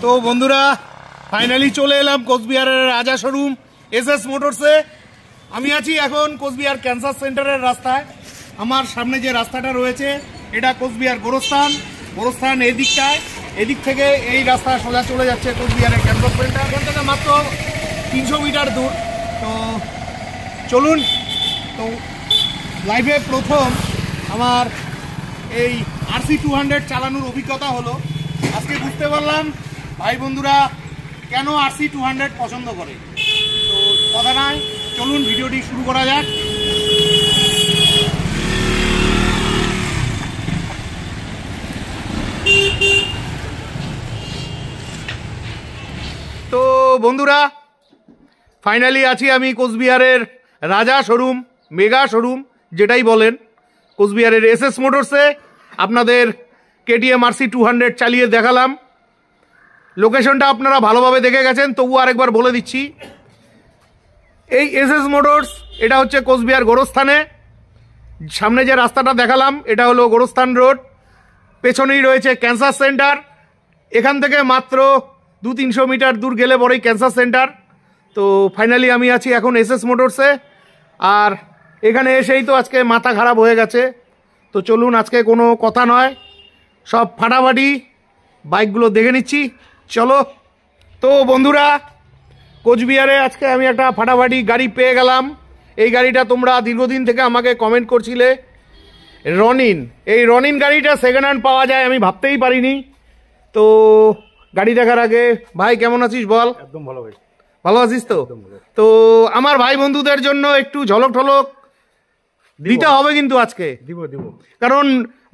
তো বন্ধুরা ফাইনালি চলে এলাম কোচবিহারের রাজা শোরুম এসএস মোটরসে। আমি আছি এখন কোচবিহার ক্যান্সার সেন্টারের রাস্তায়। আমার সামনে যে রাস্তাটা রয়েছে এটা কোচবিহার গোরস্থান এই দিকটায়, এদিক থেকে এই রাস্তা সোজা চলে যাচ্ছে কোচবিহারের ক্যান্সার সেন্টার। এখান থেকে মাত্র 300 মিটার দূর। তো চলুন, তো লাইভে প্রথম আমার এই RC200 চালানোর অভিজ্ঞতা হলো। আজকে বুঝতে পারলাম ভাই বন্ধুরা কেন RC200 পছন্দ করে। তো কথা নয়, চলুন ভিডিওটি শুরু করা যাক। তো বন্ধুরা ফাইনালি আছি আমি কোচবিহারের রাজা শোরুম, মেগা শোরুম যেটাই বলেন, কোচবিহারের এসএস মোটরসে। আপনাদের KTM RC200 চালিয়ে দেখালাম। লোকেশনটা আপনারা ভালোভাবে দেখে গেছেন, তবু আরেকবার বলে দিচ্ছি। এই এসএস মোটরস এটা হচ্ছে কোচবিহার গোরস্থানে। সামনে যে রাস্তাটা দেখালাম এটা হলো গোরস্থান রোড, পেছনেই রয়েছে ক্যান্সার সেন্টার। এখান থেকে মাত্র 200-300 মিটার দূর গেলে পরেই ক্যান্সার সেন্টার। তো ফাইনালি আমি আছি এখন এসএস মোটরসে। আর এখানে এসেই তো আজকে মাথা খারাপ হয়ে গেছে। তো চলুন, আজকে কোনো কথা নয়, সব ফাটাফাটি বাইকগুলো দেখে নিচ্ছি। চলো। তো বন্ধুরা কোচবিহারে আজকে আমি একটা ফাটাফাটি গাড়ি পেয়ে গেলাম। এই গাড়িটা তোমরা দীর্ঘদিন থেকে আমাকে কমেন্ট করছিলে, রনিন। এই রনিন গাড়িটা সেকেন্ড হ্যান্ড পাওয়া যায় আমি ভাবতেই পারিনি। তো গাড়ি দেখার আগে ভাই কেমন আছিস বল? একদম ভালো ভাই। ভালো আছিস তো? তো আমার ভাই বন্ধুদের জন্য একটু ঝলক ঠলক দিতে হবে কিন্তু আজকে। দিব কারণ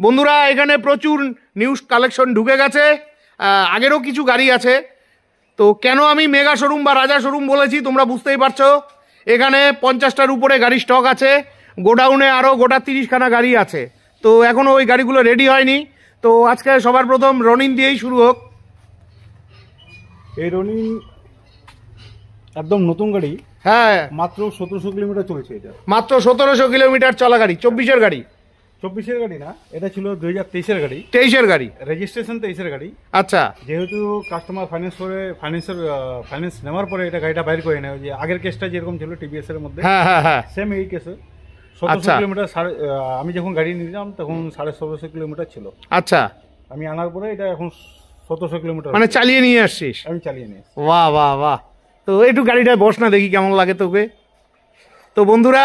বন্ধুরা এখানে প্রচুর নিউজ কালেকশন ঢুকে গেছে, আগেরও কিছু গাড়ি আছে। তো কেন আমি মেগা শোরুম বা রাজা শোরুম বলেছি তোমরা বুঝতেই পারছো। এখানে 50টার উপরে গাড়ি স্টক আছে, গোডাউনে আরও গোটা 30খানা গাড়ি আছে। তো এখনও ওই গাড়িগুলো রেডি হয়নি। তো আজকে সবার প্রথম রনিন দিয়েই শুরু হোক। এই রনিন একদম নতুন গাড়ি। হ্যাঁ, মাত্র 1700 কিলোমিটার চলেছে। এটা মাত্র 1700 কিলোমিটার চলা গাড়ি। 24-এর গাড়ি? 24-এর গাড়ি না, এটা ছিল 2023-এর গাড়ি। 23-এর গাড়ি, রেজিস্ট্রেশন 23-এর গাড়ি। আচ্ছা। যেহেতু কাস্টমার ফাইন্যান্স নেওয়ার পরে এটা গাড়িটা বাইর করে নেয়, যে আগের কেসটা যেরকম ছিল TVS এর মধ্যে, হ্যাঁ সেম এই কেসে 1700 কিলোমিটার। আমি যখন গাড়ি নিলাম তখন 1750 কিলোমিটার ছিল। আচ্ছা, আমি আনার পরে এটা এখন 1700 কিলোমিটার মানে চালিয়ে নিয়ে আসছিস? আমি চালিয়ে নিয়ে। বাহ বাহ বাহ। তো একটু গাড়িটায় বস না, দেখি কেমন লাগে তোকে। তো বন্ধুরা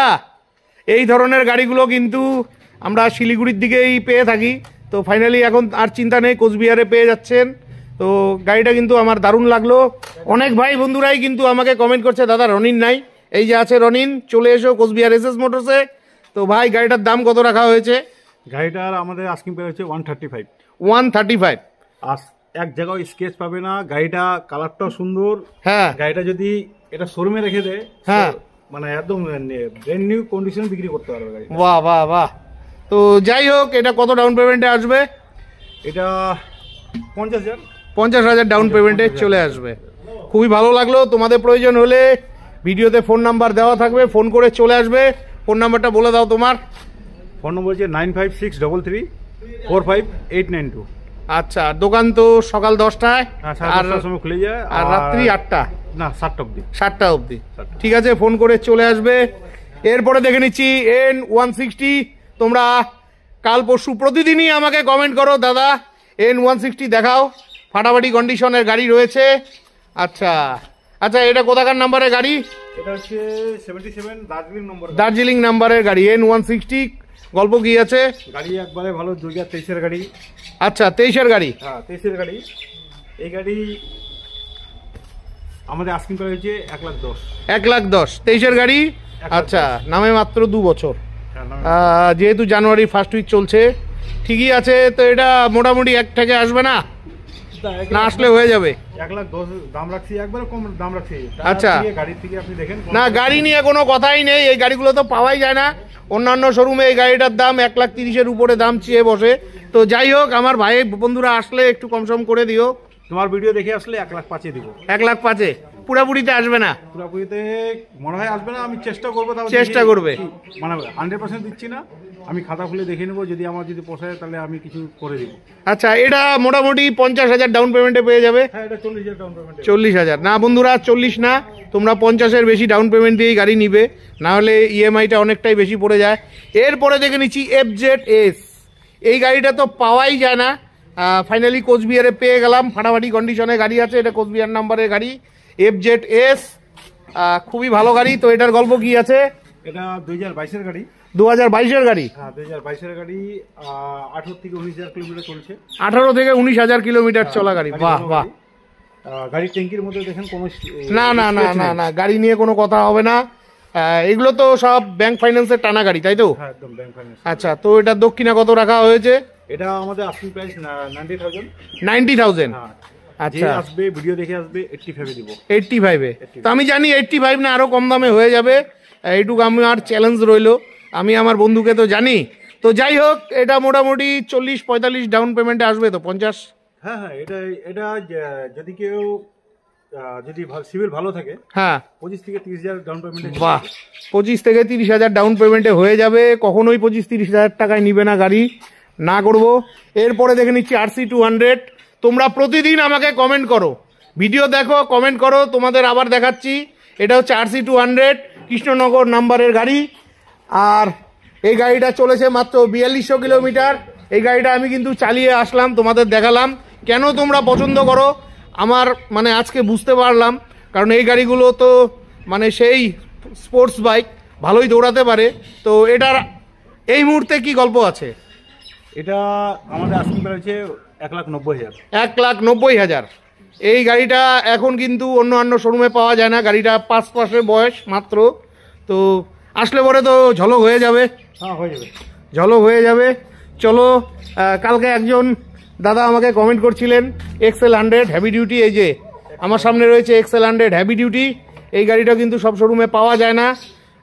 এই ধরনের গাড়িগুলো কিন্তু আমরা শিলিগুড়ির দিকেই পেয়ে থাকি। তো ফাইনালি এখন আর চিন্তা নেই, কোচবিহারে পেয়ে যাচ্ছেন। তো গাড়িটা কিন্তু আমার দারুণ লাগলো। অনেক ভাই বন্ধুরাই কিন্তু আমাকে কমেন্ট করছে, দাদা রনিন নাই। এই যে আছে রনিন, চলে এসো কোচবিহার এসএস মোটরসে। তো ভাই গাড়িটার দাম কত রাখা হয়েছে? গাড়িটার আমাদের আস্কিং প্রাইস হচ্ছে 135। 135। আর এক জায়গায় স্কেচ পাবে না। গাড়িটা কালারটাও সুন্দর। হ্যাঁ, গাড়িটা যদি এটা শোরুমে রেখে দেয়, হ্যাঁ, মানে একদম ব্র্যান্ড নিউ কন্ডিশনে বিক্রি করতে পারবে গাড়ি। বাহ বাহ বাহ। তো যাই হোক, এটা কত ডাউন পেমেন্টে আসবে? এটা 50,000। 50,000 ডাউন পেমেন্টে চলে আসবে। খুবই ভালো লাগলো। তোমাদের প্রয়োজন হলে ভিডিওতে ফোন নাম্বার দেওয়া থাকবে, ফোন করে চলে আসবে। ফোন নাম্বারটা বলে দাও তোমার। ফোন নম্বর হচ্ছে 9563345892। আচ্ছা, দোকান তো সকাল 10টায় আর সময় খুলে যায়, আর রাত্রি 8টা না 7টা অবধি। 7টা অবধি, ঠিক আছে। ফোন করে চলে আসবে। এরপরে দেখে নিচ্ছি N160। তোমরা কাল পরশু প্রতিদিনই আমাকে কমেন্ট করো, দাদা N160 দেখাও। ফাটাফাটি কন্ডিশনের গাড়ি রয়েছে। আচ্ছা আচ্ছা, এটা কোথাকার নাম্বারের গাড়ি? এটা হচ্ছে 77 দার্জিলিং নম্বর। দার্জিলিং নাম্বারের গাড়ি N160। গল্প কি আছে? গাড়ি একবারে ভালো, 2023-এর গাড়ি। আচ্ছা, 23-এর গাড়ি? হ্যাঁ, 23-এর গাড়ি। এই গাড়ি আমাদের আস্কিং প্রাইস হচ্ছে 1,10,000। 1,10,000 23-এর গাড়ি। আচ্ছা, নামে মাত্র 2 বছর, যেহেতু জানুয়ারি ফার্স্ট উইক চলছে। ঠিকই আছে। তো এটা মোটামুটি 1 থেকে আসবে না? না আসলে হয়ে যাবে? 1,10,000 দাম রাখছি, একবারে কম দাম রাখছি। আচ্ছা, গাড়ির থেকে আপনি দেখেন না গাড়ি নিয়ে কোনো কথাই নেই। এই গাড়িগুলো তো পাওয়াই যায় না। অন্যান্য শোরুমে এই গাড়িটার দাম 1,30,000-এর উপরে দাম চেয়ে বসে। তো যাই হোক, আমার ভাই বন্ধুরা আসলে একটু কমসম করে দিও। তোমার ভিডিও দেখে আসলে 1,05,000 দিব। 1,05,000? পুরাপুরিতে আসবে না? পুরোপুরিতে মনে হয় আসবে না, আমি চেষ্টা করবো। তাও চেষ্টা করবে? মানে 100% দিচ্ছি না, আমি খাতা খুলে দেখে নেবো, যদি আমার যদি পোষায় তাহলে আমি কিছু করে দিব। আচ্ছা, এটা মোটামুটি 50,000 ডাউন পেমেন্টে পেয়ে যাবে। হ্যাঁ, এটা 40,000 ডাউন পেমেন্ট। 40,000 না বন্ধুরা, 40 না, তোমরা 50-এর বেশি ডাউন পেমেন্ট দিয়েই গাড়ি নিবে, না হলে ইএমআইটা অনেকটাই বেশি পড়ে যায়। এরপরে দেখে নিচ্ছি FZS। এই গাড়িটা তো পাওয়াই যায় না, ফাইনালি কোচবিহারে পেয়ে গেলাম। ফাটাফাটি কন্ডিশনে গাড়ি আছে, এটা কোচবিহার নাম্বারের গাড়ি FZS, খুবই ভালো গাড়ি। তো এটার গল্প কি আছে? এটা 2022-এর গাড়ি। 2022-এর গাড়ি? হ্যাঁ, 2022-এর গাড়ি। 18 থেকে 19,000 কিলোমিটার চলছে। 18 থেকে 19,000 কিলোমিটার চলা গাড়ি। বাহ বাহ। গাড়ির ট্যাঙ্কির মধ্যে দেখেন কোনো না না না না না, গাড়ি নিয়ে কোনো কথা হবে না। এগুলো তো সব ব্যাংক ফাইন্যান্সের টানা গাড়ি, তাই তো? হ্যাঁ, একদম ব্যাংক ফাইন্যান্স। আচ্ছা, তো এটা দক্ষিণা কত রাখা হয়েছে? এটা আমাদের আস্কিং প্রাইস 90,000। 90,000? হ্যাঁ। আচ্ছা, আসবে ভিডিও দেখে আসবে 85 এ দিব। 85-এ? তো আমি জানি 85 না, আরো কম দামে হয়ে যাবে, এইটুকু আমার চ্যালেঞ্জ রইলো, আমি আমার বন্ধুকে তো জানি। তো যাই হোক, এটা মোটামুটি 40-45 ডাউন পেমেন্টে আসবে তো? 50? হ্যাঁ হ্যাঁ, এটা এটা যদি কেউ যদি সিভিল ভালো থাকে, হ্যাঁ, 25 থেকে 30,000 ডাউন পেমেন্টে। বাহ, 25 থেকে 30,000 ডাউন পেমেন্টে হয়ে যাবে। কখনোই 25-30,000 টাকায় নিবে না গাড়ি, না করব। এরপরে দেখে নিচ্ছি RC200। তোমরা প্রতিদিন আমাকে কমেন্ট করো, ভিডিও দেখো, কমেন্ট করো, তোমাদের আবার দেখাচ্ছি। এটা হচ্ছে RC200, কৃষ্ণনগর নাম্বারের গাড়ি। আর এই গাড়িটা চলেছে মাত্র 4200 কিলোমিটার। এই গাড়িটা আমি কিন্তু চালিয়ে আসলাম, তোমাদের দেখালাম। কেন তোমরা পছন্দ করো আমার মানে আজকে বুঝতে পারলাম, কারণ এই গাড়িগুলো তো মানে সেই স্পোর্টস বাইক, ভালোই দৌড়াতে পারে। তো এটার এই মুহূর্তে কি গল্প আছে? এটা আমাদের আস্কিং প্রাইস হচ্ছে 1,90,000। 1,90,000। এই গাড়িটা এখন কিন্তু অন্য শোরুমে পাওয়া যায় না, গাড়িটা 5 মাসের বয়স মাত্র। তো আসলে পরে তো ঝলক হয়ে যাবে। হ্যাঁ, হয়ে যাবে, ঝলক হয়ে যাবে। চলো, কালকে একজন দাদা আমাকে কমেন্ট করছিলেন XL100 হেভি ডিউটি, এই যে আমার সামনে রয়েছে XL100 হেভি ডিউটি। এই গাড়িটা কিন্তু সব শোরুমে পাওয়া যায় না,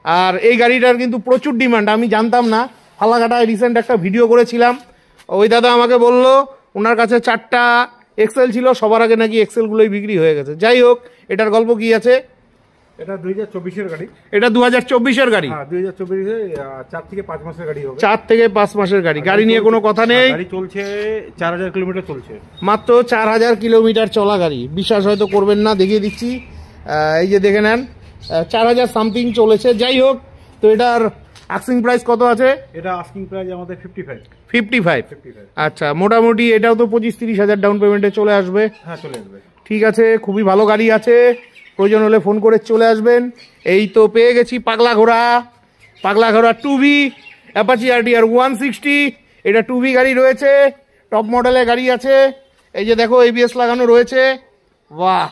আর এই গাড়িটার কিন্তু প্রচুর ডিমান্ড, আমি জানতাম না। ফালাকাটায় রিসেন্ট একটা ভিডিও করেছিলাম, ওই দাদা আমাকে বললো ওনার কাছে 4টা XL ছিল, সবার আগে নাকি XL-গুলোই বিক্রি হয়ে গেছে। যাই হোক, এটার গল্প কি আছে? এটা 2024-এর গাড়ি। এটা 2024-এর গাড়ি? হ্যাঁ, 2024-এ 4 থেকে 5 মাসের গাড়ি হবে। 4 থেকে 5 মাসের গাড়ি, গাড়ি নিয়ে কোনো কথা নেই। গাড়ি চলছে 4,000 কিলোমিটার চলছে, মাত্র 4,000 কিলোমিটার চলা গাড়ি। বিশ্বাস হয়তো করবেন না, দেখিয়ে দিচ্ছি, এই যে দেখে নেন, 4,000 সামথিং চলেছে। যাই হোক, তো এটার আস্কিং প্রাইস কত আছে? এটা আস্কিং প্রাইস আমাদের 55। 55? আচ্ছা, মোটামুটি এটাও তো 25-30,000 ডাউন পেমেন্টে চলে আসবে। হ্যাঁ, চলে আসবে। ঠিক আছে, খুবই ভালো গাড়ি আছে, প্রয়োজন হলে ফোন করে চলে আসবেন। এই তো পেয়ে গেছি পাগলা ঘোড়া 2V অ্যাপাচি RTR 160। এটা 2V গাড়ি রয়েছে, টপ মডেলের গাড়ি আছে। এই যে দেখো, ABS লাগানো রয়েছে। বাহ,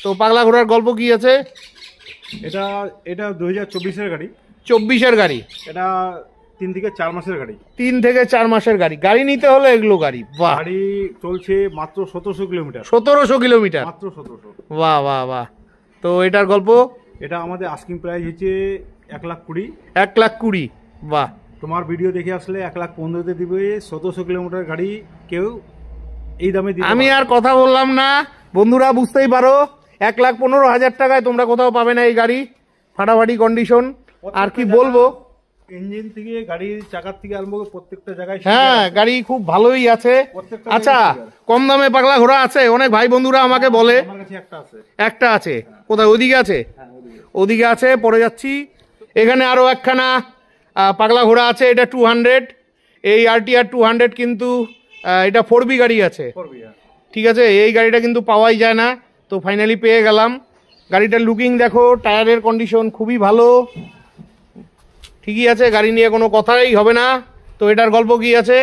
তো পাগলা ঘোড়ার গল্প কি আছে? এটা এটা 2024-এর গাড়ি। 24-এর গাড়ি? এটা 3 থেকে 4 মাসের গাড়ি। 3 থেকে 4 মাসের গাড়ি, গাড়ি নিতে হলে এগুলো গাড়ি। বাহ, গাড়ি চলছে মাত্র 1700 কিলোমিটার। 1700 কিলোমিটার? মাত্র 1700। বাহ বাহ বাহ। তো এটার গল্প? এটা আমাদের আস্কিং প্রাইস হচ্ছে 1,20,000। 1,20,000? বাহ, তোমার ভিডিও দেখে আসলে 1,15,000-তে দিবে। 1700 কিলোমিটার গাড়ি কেউ এই দামে দিবে? আমি আর কথা বললাম না, বন্ধুরা বুঝতেই পারো, 1,15,000 টাকায় তোমরা কোথাও পাবে না এই গাড়ি, ফাটাফাটি কন্ডিশন। আর কি বলবো, ইঞ্জিন থেকে গাড়ির চাকার থেকে আরম্ভ করে প্রত্যেকটা জায়গায়। হ্যাঁ, গাড়ি খুব ভালোই আছে। আচ্ছা, কম দামে পাগলা ঘোড়া আছে? অনেক ভাই বন্ধুরা আমাকে বলে। আমার কাছে একটা আছে। একটা আছে? কোথায়? ওদিকে আছে? ওদিকে আছে, পরে যাচ্ছি। এখানে আরো একখানা পাগলা ঘোড়া আছে, এটা 200। এই RTR 200 কিন্তু এটা 4B গাড়ি আছে। ঠিক আছে, এই গাড়িটা কিন্তু পাওয়াই যায় না, তো ফাইনালি পেয়ে গেলাম। গাড়িটার লুকিং দেখো, টায়ারের কন্ডিশন খুবই ভালো, ঠিকই আছে, গাড়ি নিয়ে কোনো কথাই হবে না। তো এটার গল্প কি আছে?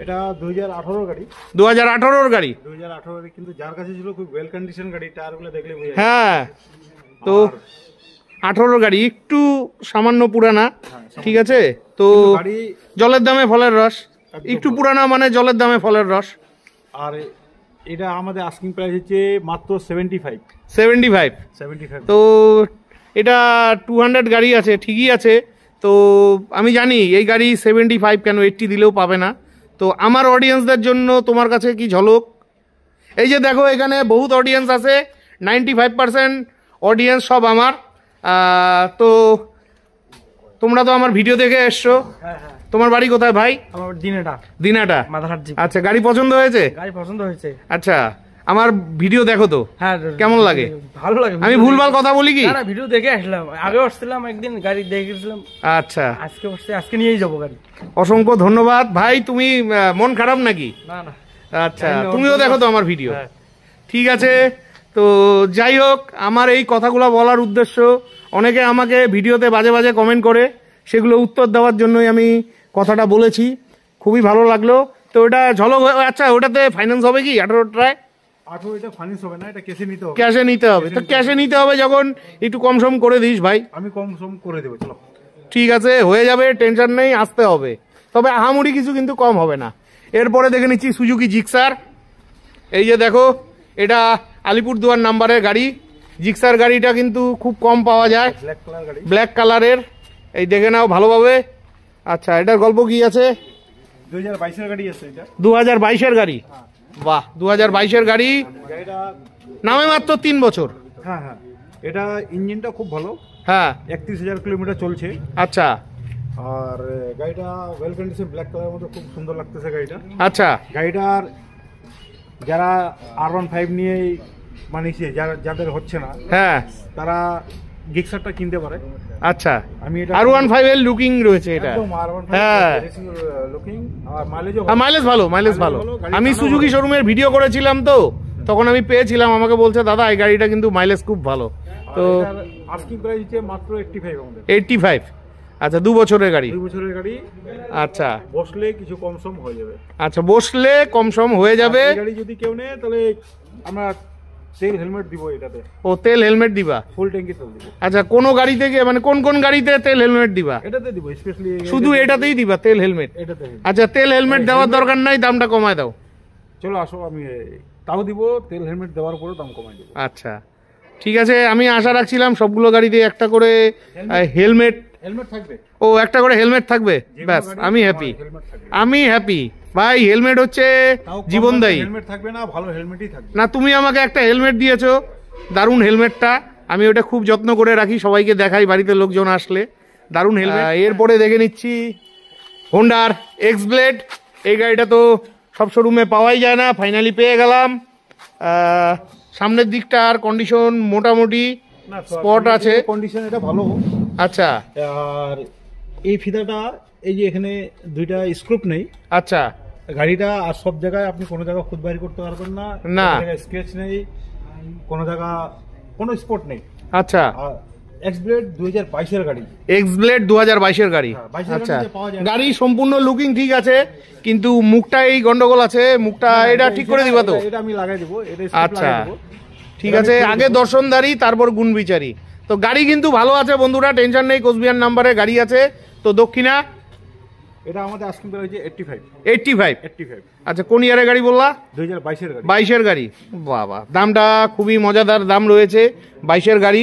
এটা 2018 গাড়ি। 2018-র গাড়ি? 2018 কিন্তু যার কাছে ছিল খুব ওয়েল কন্ডিশন গাড়ি, টায়ারগুলো দেখলে বোঝা যায়। হ্যাঁ, তো 18 গাড়ি, একটু সামান্য পুরানা। ঠিক আছে, তো জলের দামে ফলের রস, একটু পুরানা মানে জলের দামে ফলের রস। আর এটা আমাদের আস্কিং প্রাইস হচ্ছে মাত্র 75। 75? তো এটা 200 গাড়ি আছে, ঠিকই আছে। তো আমি জানি এই গাড়ি 75 কেন, 80 দিলেও পাবে না। তো আমার অডিয়েন্সদের জন্য তোমার কাছে কি ঝলক? এই যে দেখো, এখানে বহুত অডিয়েন্স আছে, 95% অডিয়েন্স সব আমার। তো তোমরা তো আমার ভিডিও দেখে এসছো। তোমার বাড়ি কোথায় ভাই? আমার দিনাটা। দিনাটা, মাদারহাট জি। আচ্ছা, গাড়ি পছন্দ হয়েছে? গাড়ি পছন্দ হয়েছে। আচ্ছা, আমার ভিডিও দেখো তো? হ্যাঁ। কেমন লাগে? ভালো লাগে। আমি ভুলভাল কথা বলি কি? না, ভিডিও দেখে আসলাম, আগেও আসছিলাম একদিন, গাড়ি দেখেছিলাম। আচ্ছা, আজকে বসে, আজকে নিয়েই যাবো গাড়ি। অসংখ্য ধন্যবাদ ভাই। তুমি মন খারাপ নাকি? না না। আচ্ছা, তুমিও দেখো তো আমার ভিডিও? হ্যাঁ। ঠিক আছে। তো যাই হোক, আমার এই কথাগুলো বলার উদ্দেশ্য, অনেকে আমাকে ভিডিওতে বাজে বাজে কমেন্ট করে, সেগুলো উত্তর দেওয়ার জন্যই আমি কথাটা বলেছি। খুবই ভালো লাগলো। তো ওটা ঝলক। আচ্ছা, ওটাতে ফাইন্যান্স হবে কি 18টায়? 18 এটা ফাইন্যান্স হবে না, এটা ক্যাশে নিতে হবে। ক্যাশে নিতে হবে? তো ক্যাশে নিতে হবে যখন, একটু কম সম করে দিস ভাই। আমি কম সম করে দেবো, চলো। ঠিক আছে, হয়ে যাবে, টেনশন নেই, আসতে হবে। তবে আহামরি কিছু কিন্তু কম হবে না। এরপরে দেখে নিচ্ছি সুজুকি জিক্সার। এই যে দেখো, এটা আলিপুরদুয়ার নাম্বারের গাড়ি। জিক্সার গাড়িটা কিন্তু খুব কম পাওয়া যায়, ব্ল্যাক কালার গাড়ি, ব্ল্যাক কালারের। এই দেখে নাও ভালোভাবে। আচ্ছা, এটার গল্প কি আছে? 2022 এর গাড়ি আছে এটা। 2022-এর গাড়ি? বাহ, 2022-এর গাড়ি, গাড়িটা নামে মাত্র 3 বছর। হ্যাঁ হ্যাঁ, এটা ইঞ্জিনটা খুব ভালো। হ্যাঁ। 31,000 কিলোমিটার চলছে। আচ্ছা আর গাড়িটা ওয়েল কন্ডিশন, ব্ল্যাক কালারের মধ্যে খুব সুন্দর লাগতেছে গাড়িটা। আচ্ছা। গাড়িটার যারা R15 নিয়ে মানিয়েছে, যাদের হচ্ছে না, হ্যাঁ, তারা জিক্সারটা কিনতে পারে। আচ্ছা। আমি এটা R15 এর লুকিং রয়েছে এটা। একদম R15 হ্যাঁ, লুকিং, আর মাইলেজও মাইলেজ ভালো, মাইলেজ ভালো। গাড়ি আমি চালানো সুজুকি শোরুমের ভিডিও করেছিলাম, তো তখন আমি পেয়েছিলাম, আমাকে বলছে দাদা এই গাড়িটা কিন্তু মাইলেজ খুব ভালো। তো আস্কিং প্রাইস হচ্ছে মাত্র 85 আমাদের। 85? আচ্ছা, 2 বছরের গাড়ি। 2 বছরের গাড়ি। আচ্ছা। বসলে কিছু কম সম হয়ে যাবে। আচ্ছা, বসলে কম সম হয়ে যাবে। এই গাড়ি যদি কেউ নেয়, তাহলে আমরা তেল হেলমেট দিব এটাতে। ও, তেল হেলমেট দিবা? ফুল ট্যাঙ্কি তেল দিব। আচ্ছা, কোন গাড়ি থেকে, মানে কোন কোন গাড়িতে তেল হেলমেট দিবা? এটাতে দিব, স্পেশালি শুধু এটাতেই দিবা তেল হেলমেট? এটাতে। আচ্ছা, তেল হেলমেট দেওয়ার দরকার নাই, দামটা কমায় দাও। চলো আসো, আমি তাও দিব, তেল হেলমেট দেওয়ার পরে দাম কমাই দেবো। আচ্ছা, ঠিক আছে। আমি আশা রাখছিলাম সবগুলো গাড়িতে একটা করে হেলমেট। হেলমেট থাকবে। ও, একটা করে হেলমেট থাকবে, ব্যাস আমি হ্যাপি। হেলমেট থাকবে। আমি হ্যাপি ভাই। হেলমেট হচ্ছে জীবনদায়ী। হেলমেট থাকবে না, ভালো হেলমেটই থাকবে। না, তুমি আমাকে একটা হেলমেট দিয়েছো, দারুণ হেলমেটটা। আমি ওটা খুব যত্ন করে রাখি, সবাইকে দেখাই বাড়িতে লোকজন আসলে। দারুণ হেলমেট। এরপরে দেখে নিচ্ছি হোন্ডার এক্স ব্লেড। এই গাড়িটা তো সব শোরুমে পাওয়াই যায় না, ফাইনালি পেয়ে গেলাম। সামনের দিকটা আর কন্ডিশন মোটামুটি, স্পট আছে, কন্ডিশন এটা ভালো। আচ্ছা। আর এই ফিতাটা, এই যে এখানে দুইটা স্ক্রুপ নেই। আচ্ছা। গাড়িটা আর সব জায়গায় আপনি কোনো জায়গায় খুদ বাইর করতে পারবেন না, না স্কেচ নেই, কোনো জায়গা কোনো স্পট নেই। আচ্ছা। আর এক্স ব্লেড 2022 এর গাড়ি। এক্স ব্লেড 2022-এর গাড়ি। আচ্ছা, গাড়ি সম্পূর্ণ লুকিং ঠিক আছে, কিন্তু মুখটা এই গন্ডগোল আছে, মুখটা এটা ঠিক করে দিবা তো? এটা আমি লাগাই দেবো, এটা আচ্ছা, ঠিক আছে। আগে দর্শনদারি, তারপর গুণ বিচারি। তো গাড়ি কিন্তু ভালো আছে বন্ধুরা, টেনশন নেই, কোচবিহার নাম্বারে গাড়ি আছে। তো দক্ষিণা, এটা আমাদের আস্কিং প্রাইস হচ্ছে 85। 85? আচ্ছা, কোন ইয়ারের গাড়ি বললা? 2022 এর গাড়ি। 22-এর গাড়ি? বাবা, দামটা খুবই মজাদার দাম রয়েছে। 22-এর গাড়ি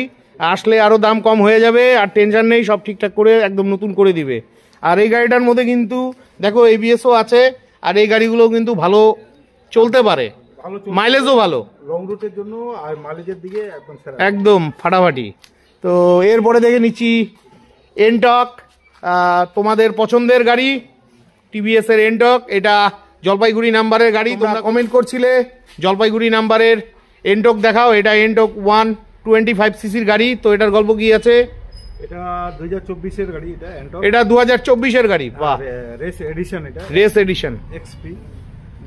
আসলে আরো দাম কম হয়ে যাবে, আর টেনশন নেই, সব ঠিকঠাক করে একদম নতুন করে দিবে। আর এই গাড়িটার মধ্যে কিন্তু দেখো ABS-ও আছে, আর এই গাড়িগুলো কিন্তু ভালো চলতে পারে, মাইলেজও ভালো, লং রুটের জন্য আর মাইলেজের দিকে একদম সেরা, একদম ফাটাফাটি। তো এরপরে দেখে নিচ্ছি এনটক, তোমাদের পছন্দের গাড়ি, TVS-এর এনটক। এটা জলপাইগুড়ি নাম্বারের গাড়ি, তোমরা কমেন্ট করছিলে জলপাইগুড়ি নাম্বারের এনটক দেখাও। এটা এনটক 125cc-র গাড়ি। তো এটার গল্প কি আছে? এটা 2024 এর গাড়ি। এটা 2024-এর গাড়ি। বাহ, রেস এডিশন। এটা রেস এডিশন XP।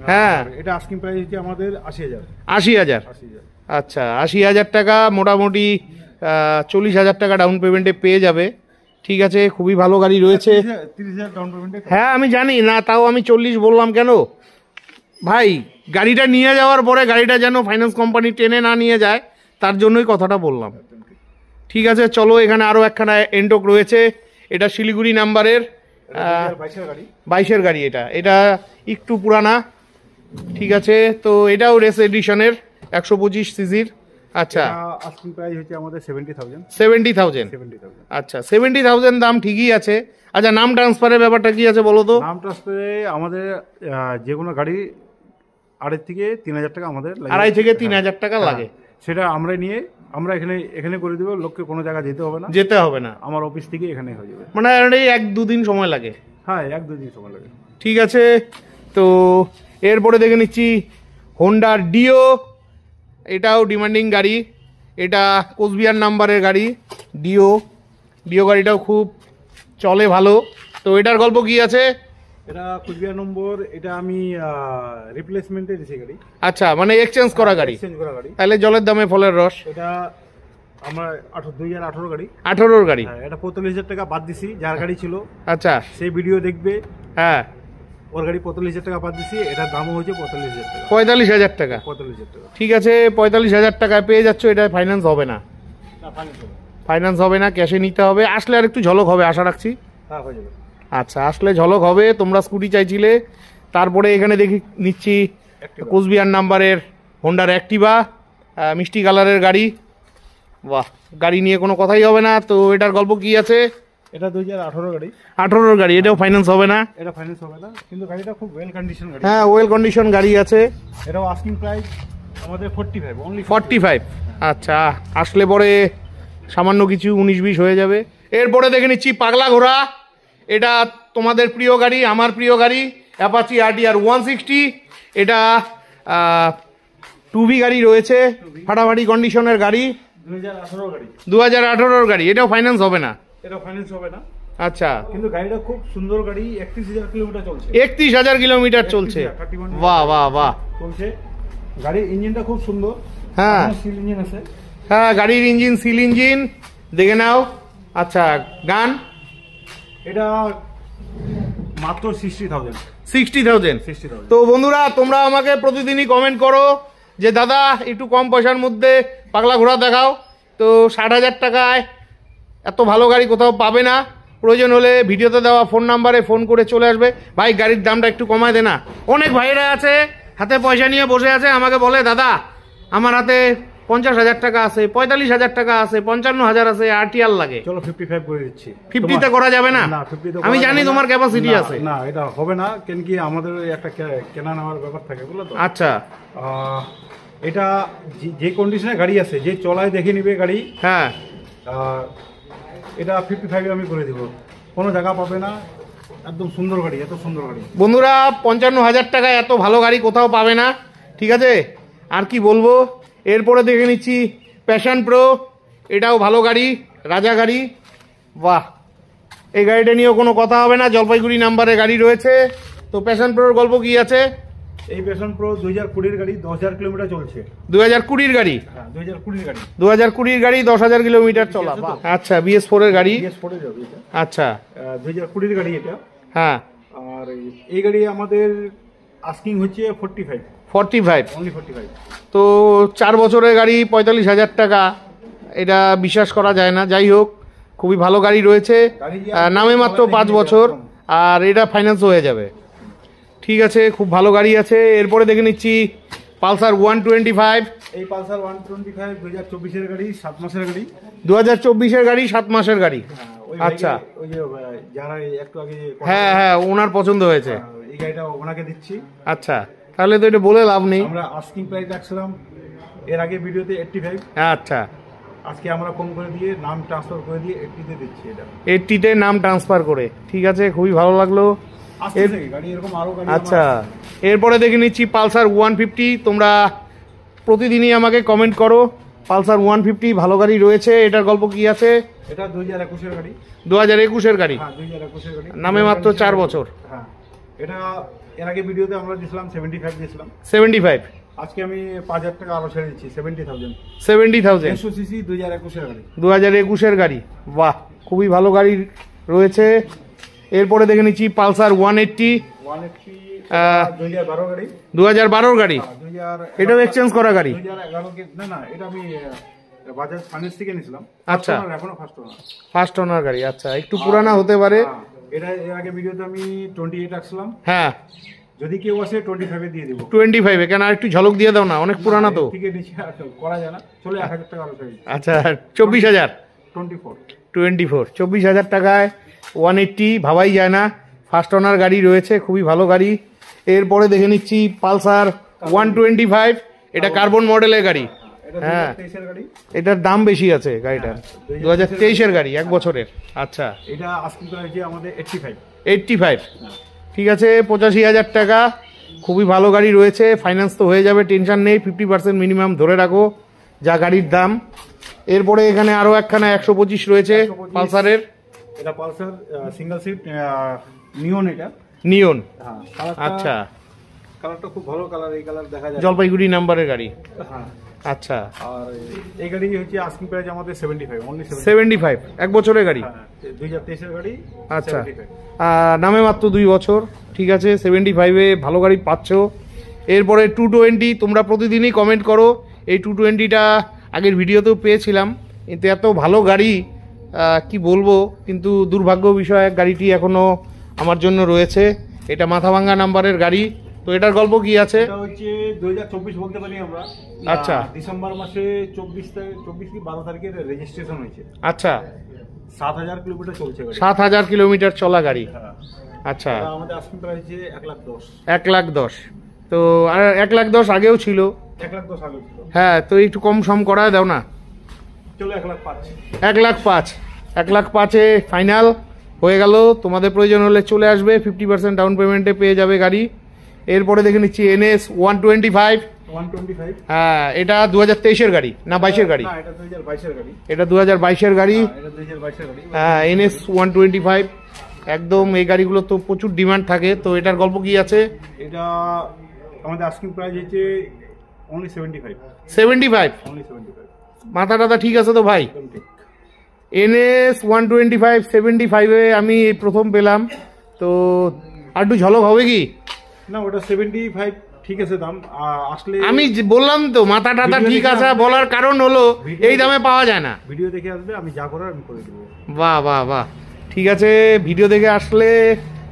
হ্যাঁ, এটা আস্কিং প্রাইস হচ্ছে আমাদের 80,000। 80,000? আচ্ছা, 80,000 টাকা, মোটামুটি 40,000 টাকা ডাউন পেমেন্টে পেয়ে যাবে। ঠিক আছে, খুবই ভালো গাড়ি রয়েছে। 30,000 ডাউন পেমেন্টে? হ্যাঁ, আমি জানি না, তাও আমি 40 বললাম কেন ভাই? গাড়িটা নিয়ে যাওয়ার পরে গাড়িটা যেন ফাইন্যান্স কোম্পানি টেনে না নিয়ে যায়, তার জন্যই কথাটা বললাম। ঠিক আছে, চলো, এখানে আরো একখানা এনটক রয়েছে। এটা শিলিগুড়ি নাম্বারের 22-এর গাড়ি। এটা একটু পুরানা। ঠিক আছে, তো এটাও রেস এডিশনের 125cc-র। আচ্ছা, আস্কিং প্রাইস হচ্ছে আমাদের 70,000। 70,000? আচ্ছা, 70,000 দাম ঠিকই আছে। আচ্ছা, নাম ট্রান্সফারের ব্যাপারটা কি আছে বলো তো? নাম ট্রান্সফারে আমাদের যে কোনো গাড়ি 2.5 থেকে 3,000 টাকা আমাদের লাগে। 2.5 থেকে 3,000 টাকা লাগে। সেটা আমরা নিয়ে আমরা এখানে এখানে করে দেবো, লোককে কোনো জায়গা যেতে হবে না, যেতে হবে না, আমার অফিস থেকে এখানে হয়ে যাবে। মানে এই 1-2 দিন সময় লাগে। হ্যাঁ, 1-2 দিন সময় লাগে। ঠিক আছে, তো এরপরে দেখে নিচ্ছি হোন্ডার ডিও। এটাও ডিমান্ডিং গাড়ি, এটা কোচবিহার নাম্বারের গাড়ি। ডিও গাড়িটাও খুব চলে ভালো। তো এটার গল্প কি আছে? এটা কুচবিহার নম্বর, এটা আমি রিপ্লেসমেন্টে দিছি গাড়ি। আচ্ছা, মানে এক্সচেঞ্জ করা গাড়ি। এক্সচেঞ্জ করা গাড়ি। তাহলে জলের দামে ফলের রস। এটা আমরা 2018 গাড়ি। 18 গাড়ি। হ্যাঁ, এটা 45,000 টাকা বাদ দিছি, যার গাড়ি ছিল। আচ্ছা, সেই ভিডিও দেখবে। হ্যাঁ, ওর গাড়ি 45,000 টাকা বাদ দিছি, এটার দামও হচ্ছে 45,000 টাকা। 45,000 টাকা। 45,000 টাকা। ঠিক আছে, 45,000 টাকায় পেয়ে যাচ্ছ। এটা ফাইন্যান্স হবে না, ফাইন্যান্স হবে না, ক্যাশে নিতে হবে। আসলে আর একটু ঝলক হবে আশা রাখছি। হ্যাঁ, হয়ে যাবে। আচ্ছা, আসলে ঝলক হবে। তোমরা স্কুটি চাইছিলে, তারপরে এখানে দেখি নিচ্ছি কোচবিহার নাম্বারের হোন্ডার অ্যাক্টিভা, মিষ্টি কালারের গাড়ি। বাহ, গাড়ি নিয়ে কোনো কথাই হবে না। তো এটার গল্প কি আছে? এটা 2018 গাড়ি। 18 গাড়ি, এটাও ফাইন্যান্স হবে না। এটা ফাইন্যান্স হবে না, কিন্তু গাড়িটা খুব ওয়েল কন্ডিশন গাড়ি। হ্যাঁ, ওয়েল কন্ডিশন গাড়ি আছে। এটাও আস্কিং প্রাইস আমাদের 45, অনলি 45। আচ্ছা, আসলে পরে সামান্য কিছু 19-20 হয়ে যাবে। এরপরে দেখে নিচ্ছি পাগলা ঘোড়া। এটা তোমাদের প্রিয় গাড়ি, আমার প্রিয় গাড়ি, অ্যাপাচি RTR 160। এটা 2V গাড়ি রয়েছে, ফাটাফাটি কন্ডিশনের গাড়ি। 2018 গাড়ি। 2018 গাড়ি, এটাও ফাইন্যান্স হবে না। এটা ফাইন্যান্স হবে না। আচ্ছা, কিন্তু গাড়িটা খুব সুন্দর গাড়ি, 31,000 কিলোমিটার চলছে। 31,000 কিলোমিটার চলছে। বাহ বাহ বাহ, চলছে। গাড়ির ইঞ্জিনটা খুব সুন্দর। হ্যাঁ, সিল ইঞ্জিন আছে। হ্যাঁ, গাড়ির ইঞ্জিন সিল ইঞ্জিন, দেখে নাও। আচ্ছা, গান এটা মাত্র 60,000। 60,000। তো বন্ধুরা, তোমরা আমাকে প্রতিদিনই কমেন্ট করো যে দাদা একটু কম পয়সার মধ্যে পাগলা ঘোড়া দেখাও। তো 60,000 টাকায় এত ভালো গাড়ি কোথাও পাবে না। প্রয়োজন হলে ভিডিওতে দেওয়া ফোন নাম্বারে ফোন করে চলে আসবে। ভাই, গাড়ির দামটা একটু কমায় দে না। অনেক ভাইরা আছে হাতে পয়সা নিয়ে বসে আছে, আমাকে বলে দাদা আমার হাতে 50,000 টাকা আছে, 45,000 টাকা আছে, 55,000 আছে, RTR লাগে। চলো 55 করে দিচ্ছি। 50-তে করা যাবে না? না, 50 আমি জানি তোমার ক্যাপাসিটি আছে। না, এটা হবে না, কেন কি আমাদের একটা কেনা নেওয়ার ব্যাপার থাকে, বুঝলো তো। আচ্ছা, এটা যে কন্ডিশনে গাড়ি আছে, যে চলায় দেখে নিবে গাড়ি। হ্যাঁ, এটা 55 আমি করে দিব, কোনো জায়গা পাবে না। একদম সুন্দর গাড়ি, এত সুন্দর গাড়ি। বন্ধুরা, 55,000 টাকায় এত ভালো গাড়ি কোথাও পাবে না। ঠিক আছে, আর কি বলবো। এরপরে দেখে নিচ্ছি প্যাশন প্রো। এটাও ভালো গাড়ি, রাজা গাড়ি। বাহ, এই গাড়িটা নিয়েও কোনো কথা হবে না, জলপাইগুড়ি নাম্বারে গাড়ি রয়েছে। তো প্যাশন প্রোর গল্প কি আছে? এই প্যাশন প্রো 2020 গাড়ি, 10,000 কিলোমিটার চলছে। 2020 গাড়ি। হ্যাঁ, 2020 গাড়ি। 2020 গাড়ি, 10,000 কিলোমিটার চলা। আচ্ছা, BS4 এর গাড়ি। BS4 এর গাড়ি। আচ্ছা, 2020 গাড়ি এটা। হ্যাঁ, আর এই গাড়ি আমাদের আস্কিং হচ্ছে 45। 45। অনলি 45। তো 4 বছরের গাড়ি, 45,000 টাকা, এটা বিশ্বাস করা যায় না। যাই হোক, খুবই ভালো গাড়ি রয়েছে, নামে মাত্র 5 বছর, আর এটা ফাইন্যান্স হয়ে যাবে। ঠিক আছে, খুব ভালো গাড়ি আছে। এরপরে দেখে নিচ্ছি পালসার 125। এই পালসার 125 2024 এর গাড়ি, 7 মাসের গাড়ি। 2024 এর গাড়ি, 7 মাসের গাড়ি। আচ্ছা, ওই যে যারা একটু আগে, হ্যাঁ হ্যাঁ, ওনার পছন্দ হয়েছে। এই গাড়িটা ওনাকে দিচ্ছি। আচ্ছা, তাহলে তো এটা বলে লাভ নেই। আমরা আস্কিং প্রাইস রাখছিলাম এর আগে ভিডিওতে 85। আচ্ছা, আজকে আমরা কম করে দিয়ে নাম ট্রান্সফার করে দিয়ে 80-তে দিচ্ছি। এটা 80-তে নাম ট্রান্সফার করে। ঠিক আছে, খুবই ভালো লাগলো। গাড়ি এরকম আরো গাড়ি। আচ্ছা, এরপরে দেখে নিচ্ছি পালসার 150। তোমরা প্রতিদিনই আমাকে কমেন্ট করো, পালসার 150 ভালো গাড়ি রয়েছে। এটার গল্প কি আছে? এটা 2021 এর গাড়ি। 2021 এর গাড়ি। হ্যাঁ, 2021 এর গাড়ি, নামে মাত্র 4 বছর। হ্যাঁ, এটা এর আগে ভিডিওতে আমরা দিয়েছিলাম 75 দিয়েছিলাম। 75। আজকে আমি 5,000 টাকা আরো ছেড়ে দিচ্ছি, 70,000। 70,000। 100 সিসি 2021 এর গাড়ি। 2021 এর গাড়ি। বাহ, খুবই ভালো গাড়ি রয়েছে। এরপরে দেখে নিচ্ছি পালসার 180। 2012 গাড়ি। 2012 গাড়ি। এটাও এক্সচেঞ্জ করা গাড়ি। 2011 না, এটা আমি বাজাজ ফাইন্যান্স থেকে নিয়েছিলাম। আচ্ছা, এখনো ফার্স্ট ওনার। ফার্স্ট ওনার গাড়ি। আচ্ছা, একটু পুরানা হতে পারে। এটা এর আগে ভিডিওতে আমি 28 রাখছিলাম। হ্যাঁ, যদি কেউ আসে 25 এ দিয়ে দিব। 25 কেন, আর একটু ঝলক দিয়ে দাও না, অনেক পুরানা তো। ঠিক আছে, করা যায় না, চলে 1,000 টাকা আরো চাই। আচ্ছা, 24,000। 24। 24,000 টাকায় 180 ভাবাই যায় না। ফার্স্ট ওনার গাড়ি রয়েছে, খুবই ভালো গাড়ি। এরপরে দেখে নিচ্ছি পালসার 125। এটা কার্বন মডেলের গাড়ি। এটা হ্যাঁ 2023 এর গাড়ি। এটার দাম বেশি আছে গাড়িটার। হ্যাঁ, 2023 গাড়ি, 1 বছরের। আচ্ছা, এটা আস্কিং প্রাইস যে আমাদের 85। 85, ঠিক আছে। 85,000 টাকা, খুবই ভালো গাড়ি রয়েছে। ফাইন্যান্স তো হয়ে যাবে, টেনশন নেই। 50% মিনিমাম ধরে রাখো যা গাড়ির দাম। এরপরে এখানে আরো একখানা 125 রয়েছে 125 পালসারের। এটা পালসার সিঙ্গেল সিট নিয়ন। এটা নিয়ন, হ্যাঁ, কালারটা আচ্ছা। কালারটা খুব ভালো কালার, এই কালার দেখা যায়। জলপাইগুড়ি নাম্বারের গাড়ি, হ্যাঁ। আচ্ছা। আর এই গাড়ি হচ্ছে আস্কিং প্রাইস আমাদের 75, অনলি 75, 1 বছরের গাড়ি। 2023 এর গাড়ি। আচ্ছা, 75। নামে মাত্র 2 বছর, ঠিক আছে। 75-এ ভালো গাড়ি পাচ্ছ। এরপরে 220, তোমরা প্রতিদিনই কমেন্ট করো। এই 220টা আগের ভিডিওতেও পেয়েছিলাম, কিন্তু এত ভালো গাড়ি কি বলবো, কিন্তু দুর্ভাগ্য বিষয় গাড়িটি এখনো আমার জন্য রয়েছে। এটা মাথাভাঙ্গা নাম্বারের গাড়ি। তো এটার গল্প কি আছে? এটা হচ্ছে 2024 বলতে পারি আমরা। আচ্ছা। ডিসেম্বর মাসে 24 কি 12 তারিখে রেজিস্ট্রেশন হয়েছে। আচ্ছা, 7000 কিলোমিটার চলছে গাড়ি। 7000 কিলোমিটার চলা গাড়ি। হ্যাঁ। আচ্ছা, এটা আমাদের আস্কিং প্রাইস যে 1,10,000। 1,10,000। তো আর 1,10,000 আগেও ছিল। 1,10,000 আগে ছিল। হ্যাঁ, তো একটু কম সম করায় দাও না। চলো 1,05,000। 1,05,000, 1,05,000-এ ফাইনাল হয়ে গেল। তোমাদের প্রয়োজন হলে চলে আসবে, 50% ডাউন পেমেন্টে পেয়ে যাবে গাড়ি। এরপরে দেখে নিচ্ছি NS 125। 125। হ্যাঁ, এটা 2023-এর গাড়ি না 22-এর গাড়ি? না, এটা 2022 এর গাড়ি। এটা 2022-এর গাড়ি। এটা 2022 এর গাড়ি। হ্যাঁ, NS 125 একদম। এই গাড়িগুলো তো প্রচুর ডিমান্ড থাকে। তো এটার গল্প কি আছে? এটা আমাদের আস্কিং প্রাইস হচ্ছে অনলি 75। 75, অনলি 75। মাথা টাথা ঠিক আছে তো ভাই? একদম ঠিক। NS 125 75-এ আমি এই প্রথম পেলাম। তো আর একটু ঝলক হবে কি? না, ওটা 75 ঠিক আছে দাম। আসলে আমি বললাম তো মাথা টাথা ভিডিও ঠিক দেখে আছে, আসবে। বলার কারণ হলো ভিডিও এই দামে পাওয়া যায় না। ভিডিও দেখে আসবে, আমি যা করার আমি করে দেবো। বাহ বাহ বাহ, ঠিক আছে। ভিডিও দেখে আসলে